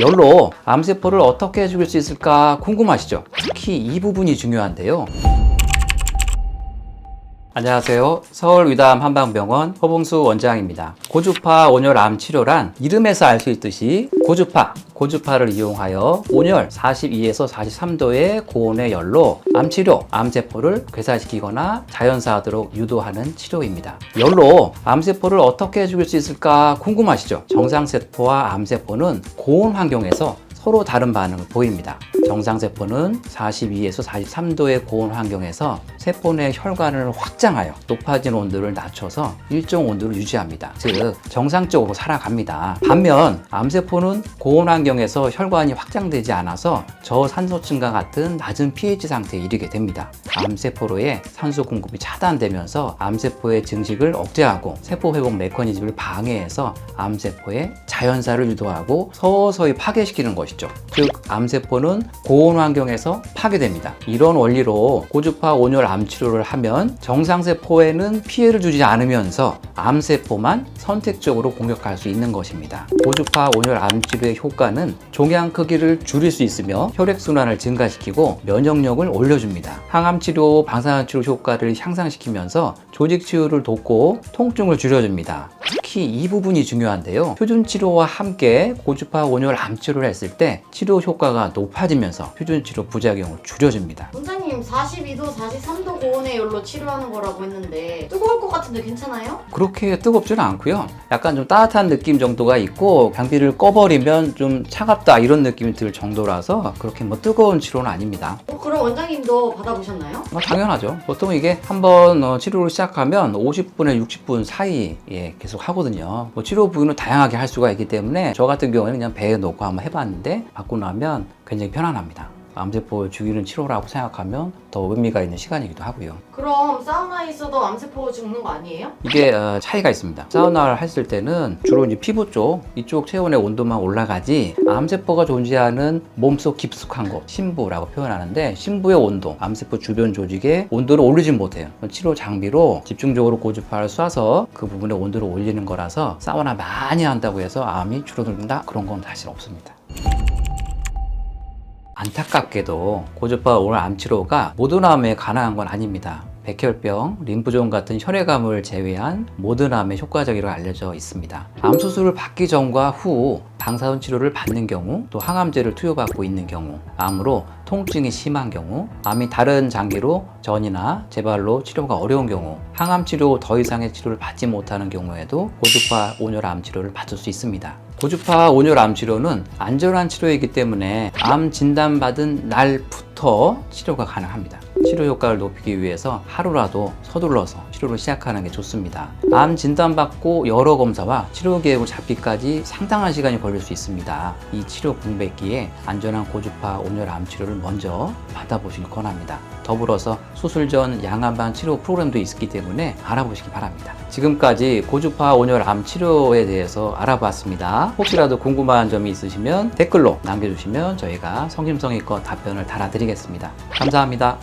열로 암세포를 어떻게 죽일 수 있을까 궁금하시죠? 특히 이 부분이 중요한데요. 안녕하세요. 서울위담 한방병원 허봉수 원장입니다. 고주파 온열 암 치료란 이름에서 알 수 있듯이 고주파를 이용하여 온열 42에서 43도의 고온의 열로 암치료, 암세포를 괴사시키거나 자연사하도록 유도하는 치료입니다. 열로 암세포를 어떻게 죽일 수 있을까 궁금하시죠? 정상세포와 암세포는 고온 환경에서 서로 다른 반응을 보입니다. 정상세포는 42에서 43도의 고온 환경에서 세포 내 혈관을 확장하여 높아진 온도를 낮춰서 일정 온도를 유지합니다. 즉 정상적으로 살아갑니다. 반면 암세포는 고온 환경에서 혈관이 확장되지 않아서 저산소층과 같은 낮은 pH 상태에 이르게 됩니다. 암세포로의 산소 공급이 차단되면서 암세포의 증식을 억제하고 세포 회복 메커니즘을 방해해서 암세포의 자연사를 유도하고 서서히 파괴시키는 것이죠. 즉 암세포는 고온 환경에서 파괴됩니다. 이런 원리로 고주파 온열 암 치료를 하면 정상세포에는 피해를 주지 않으면서 암세포만 선택적으로 공격할 수 있는 것입니다. 고주파 온열 암 치료의 효과는 종양 크기를 줄일 수 있으며 혈액순환을 증가시키고 면역력을 올려줍니다. 항암 치료, 방사선 치료 효과를 향상시키면서 조직 치유를 돕고 통증을 줄여줍니다. 특히 이 부분이 중요한데요. 표준 치료와 함께 고주파 온열 암 치료를 했을 때 치료 효과가 높아지면서 표준 치료 부작용을 줄여줍니다. 원장님 42도, 43도 고온의 열로 치료하는 거라고 했는데 뜨거울 것 같은데 괜찮아요? 그렇게 뜨겁지는 않고요. 약간 좀 따뜻한 느낌 정도가 있고 장비를 꺼버리면 좀 차갑다 이런 느낌이 들 정도라서 그렇게 뭐 뜨거운 치료는 아닙니다. 그럼 원장님도 받아보셨나요? 당연하죠. 보통 이게 한번 치료를 시작하면 50분에 60분 사이에 계속 하거든요. 치료 부위는 다양하게 할 수가 있기 때문에 저 같은 경우에는 그냥 배에 넣고 한번 해봤는데 받고 나면 굉장히 편안합니다. 암세포 죽이는 치료라고 생각하면 더 의미가 있는 시간이기도 하고요. 그럼 사우나에 있어도 암세포 죽는 거 아니에요? 이게 차이가 있습니다. 사우나를 했을 때는 주로 이제 피부 이쪽 체온의 온도만 올라가지 암세포가 존재하는 몸속 깊숙한 곳, 심부라고 표현하는데 심부의 온도, 암세포 주변 조직의 온도를 올리진 못해요. 치료 장비로 집중적으로 고주파를 쏴서 그 부분의 온도를 올리는 거라서 사우나 많이 한다고 해서 암이 줄어든다? 그런 건 사실 없습니다. 안타깝게도 고주파 온열 암 치료가 모든 암에 가능한 건 아닙니다. 백혈병, 림프종 같은 혈액암을 제외한 모든 암에 효과적이라고 알려져 있습니다. 암 수술을 받기 전과 후 방사선 치료를 받는 경우, 또 항암제를 투여받고 있는 경우, 암으로 통증이 심한 경우, 암이 다른 장기로 전이나 재발로 치료가 어려운 경우, 항암 치료 더 이상의 치료를 받지 못하는 경우에도 고주파 온열 암 치료를 받을 수 있습니다. 고주파 온열 암 치료는 안전한 치료이기 때문에 암 진단받은 날부터 치료가 가능합니다. 치료 효과를 높이기 위해서 하루라도 서둘러서 치료를 시작하는 게 좋습니다. 암 진단받고 여러 검사와 치료 계획을 잡기까지 상당한 시간이 걸릴 수 있습니다. 이 치료 공백기에 안전한 고주파 온열 암 치료를 먼저 받아보시길 권합니다. 더불어서 수술 전 양암반 치료 프로그램도 있기 때문에 알아보시기 바랍니다. 지금까지 고주파 온열 암 치료에 대해서 알아봤습니다. 혹시라도 궁금한 점이 있으시면 댓글로 남겨주시면 저희가 성심성의껏 답변을 달아드리겠습니다. 감사합니다.